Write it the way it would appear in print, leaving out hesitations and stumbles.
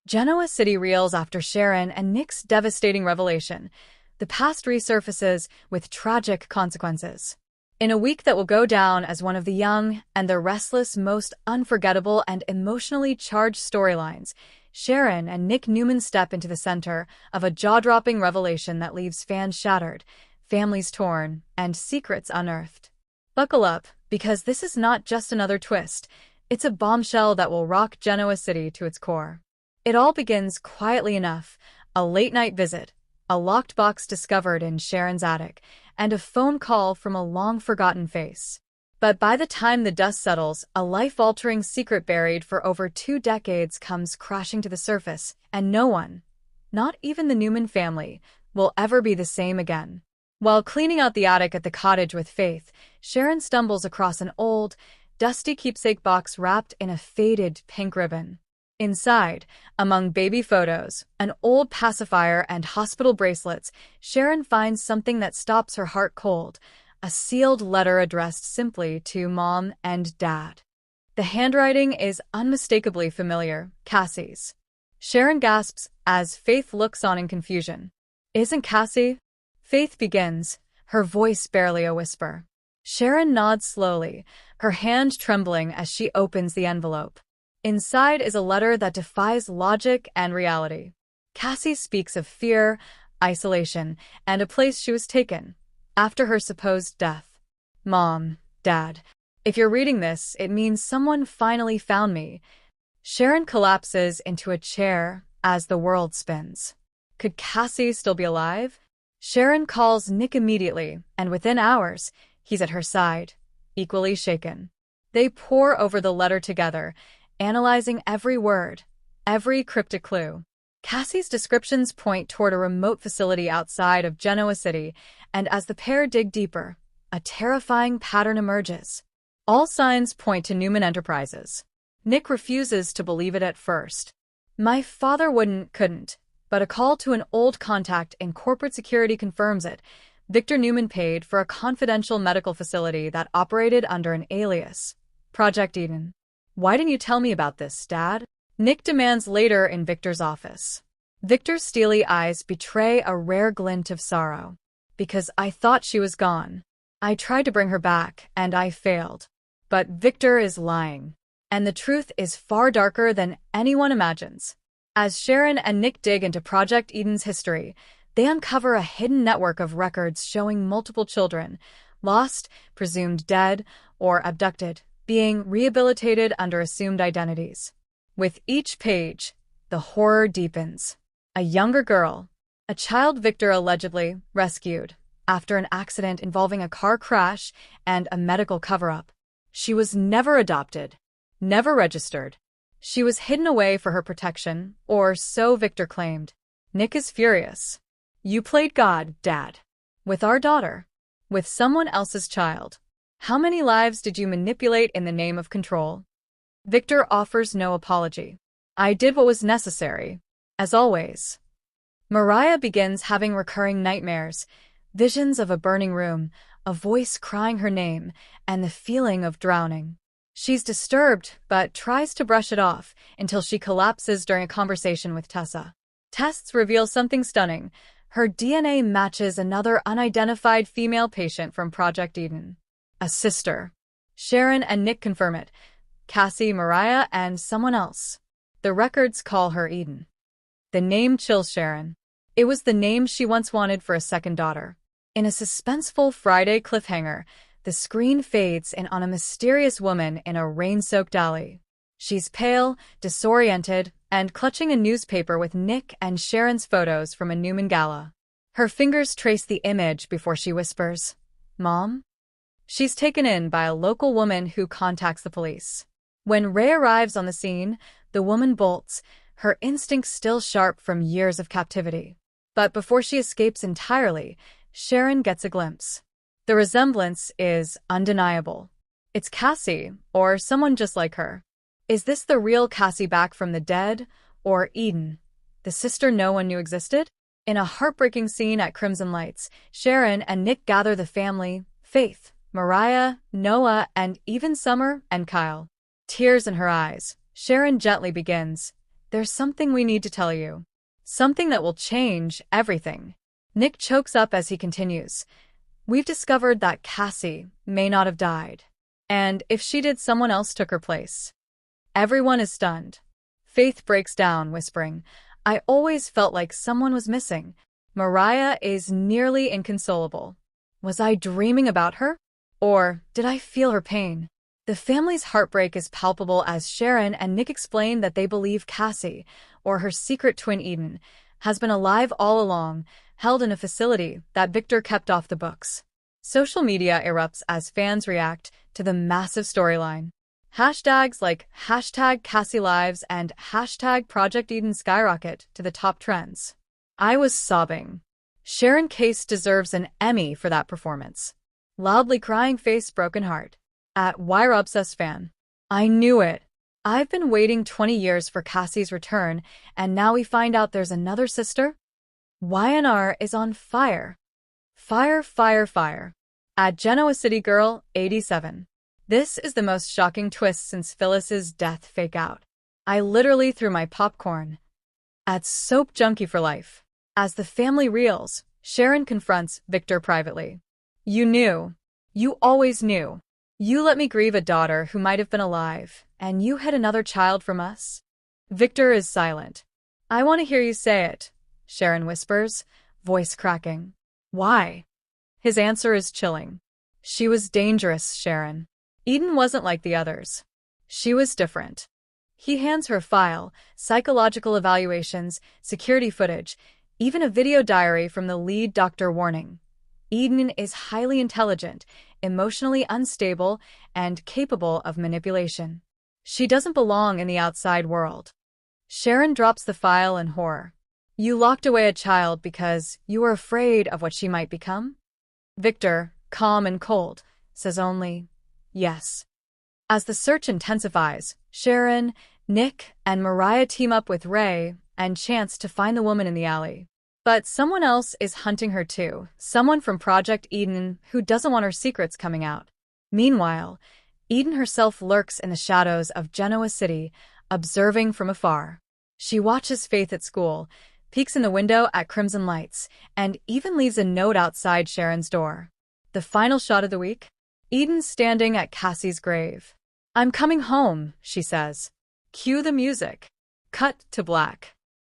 Genoa City reels after Sharon and Nick's devastating revelation. The past resurfaces with tragic consequences. In a week that will go down as one of the young and the restless most unforgettable and emotionally charged storylines, Sharon and Nick Newman step into the center of a jaw-dropping revelation that leaves fans shattered, families torn, and secrets unearthed. Buckle up, because this is not just another twist. It's a bombshell that will rock Genoa City to its core. It all begins quietly enough: a late-night visit, a locked box discovered in Sharon's attic, and a phone call from a long-forgotten face. But by the time the dust settles, a life-altering secret buried for over 2 decades comes crashing to the surface, and no one, not even the Newman family, will ever be the same again. While cleaning out the attic at the cottage with Faith, Sharon stumbles across an old, dusty keepsake box wrapped in a faded pink ribbon. Inside, among baby photos, an old pacifier, and hospital bracelets, Sharon finds something that stops her heart cold: a sealed letter addressed simply to Mom and Dad. The handwriting is unmistakably familiar, Cassie's. Sharon gasps as Faith looks on in confusion. "Isn't Cassie?" Faith begins, her voice barely a whisper. Sharon nods slowly, her hand trembling as she opens the envelope. Inside is a letter that defies logic and reality. Cassie speaks of fear, isolation, and a place she was taken after her supposed death. "Mom, Dad, if you're reading this, it means someone finally found me." Sharon collapses into a chair as the world spins. Could Cassie still be alive? Sharon calls Nick immediately, and within hours, he's at her side, equally shaken. They pore over the letter together, analyzing every word, every cryptic clue. Cassie's descriptions point toward a remote facility outside of Genoa City, and as the pair dig deeper, a terrifying pattern emerges. All signs point to Newman Enterprises. Nick refuses to believe it at first. "My father couldn't, but a call to an old contact in corporate security confirms it. Victor Newman paid for a confidential medical facility that operated under an alias, Project Eden." "Why didn't you tell me about this, Dad?" Nick demands later in Victor's office. Victor's steely eyes betray a rare glint of sorrow. "Because I thought she was gone. I tried to bring her back, and I failed." But Victor is lying. And the truth is far darker than anyone imagines. As Sharon and Nick dig into Project Eden's history, they uncover a hidden network of records showing multiple children, lost, presumed dead, or abducted, being rehabilitated under assumed identities. With each page, the horror deepens. A younger girl, a child Victor allegedly rescued after an accident involving a car crash and a medical cover-up. She was never adopted, never registered. She was hidden away for her protection, or so Victor claimed. Nick is furious. "You played God, Dad. With our daughter. With someone else's child. How many lives did you manipulate in the name of control?" Victor offers no apology. "I did what was necessary, as always." Mariah begins having recurring nightmares, visions of a burning room, a voice crying her name, and the feeling of drowning. She's disturbed, but tries to brush it off until she collapses during a conversation with Tessa. Tests reveal something stunning. Her DNA matches another unidentified female patient from Project Eden. A sister. Sharon and Nick confirm it. Cassie, Mariah, and someone else. The records call her Eden. The name chills Sharon. It was the name she once wanted for a second daughter. In a suspenseful Friday cliffhanger, the screen fades in on a mysterious woman in a rain-soaked alley. She's pale, disoriented, and clutching a newspaper with Nick and Sharon's photos from a Newman gala. Her fingers trace the image before she whispers, "Mom?" She's taken in by a local woman who contacts the police. When Ray arrives on the scene, the woman bolts, her instincts still sharp from years of captivity. But before she escapes entirely, Sharon gets a glimpse. The resemblance is undeniable. It's Cassie, or someone just like her. Is this the real Cassie back from the dead, or Eden, the sister no one knew existed? In a heartbreaking scene at Crimson Lights, Sharon and Nick gather the family: Faith, Mariah, Noah, and even Summer and Kyle. Tears in her eyes, Sharon gently begins, there's something we need to tell you. Something that will change everything. Nick chokes up as he continues. We've discovered that Cassie may not have died. And if she did, someone else took her place. Everyone is stunned. Faith breaks down, whispering, I always felt like someone was missing. Mariah is nearly inconsolable. Was I dreaming about her? Or did I feel her pain? The family's heartbreak is palpable as Sharon and Nick explain that they believe Cassie, or her secret twin Eden, has been alive all along, held in a facility that Victor kept off the books. Social media erupts as fans react to the massive storyline. Hashtags like #CassieLives and #ProjectEden skyrocket to the top trends. I was sobbing. Sharon Case deserves an Emmy for that performance. Loudly crying face, broken heart. At @YRobsessFan. I knew it. I've been waiting 20 years for Cassie's return, and now we find out there's another sister? YNR is on fire. Fire, fire, fire. At Genoa City Girl, 87. This is the most shocking twist since Phyllis's death fake out. I literally threw my popcorn. At Soap Junkie for Life. As the family reels, Sharon confronts Victor privately. You knew. You always knew. You let me grieve a daughter who might have been alive, and you hid another child from us? Victor is silent. I want to hear you say it, Sharon whispers, voice cracking. Why? His answer is chilling. She was dangerous, Sharon. Eden wasn't like the others. She was different. He hands her a file, psychological evaluations, security footage, even a video diary from the lead doctor warning. Eden is highly intelligent, emotionally unstable, and capable of manipulation. She doesn't belong in the outside world. Sharon drops the file in horror. You locked away a child because you were afraid of what she might become? Victor, calm and cold, says only, yes. As the search intensifies, Sharon, Nick, and Mariah team up with Ray and Chance to find the woman in the alley. But someone else is hunting her too, someone from Project Eden who doesn't want her secrets coming out. Meanwhile, Eden herself lurks in the shadows of Genoa City, observing from afar. She watches Faith at school, peeks in the window at Crimson Lights, and even leaves a note outside Sharon's door. The final shot of the week? Eden standing at Cassie's grave. I'm coming home, she says. Cue the music. Cut to black.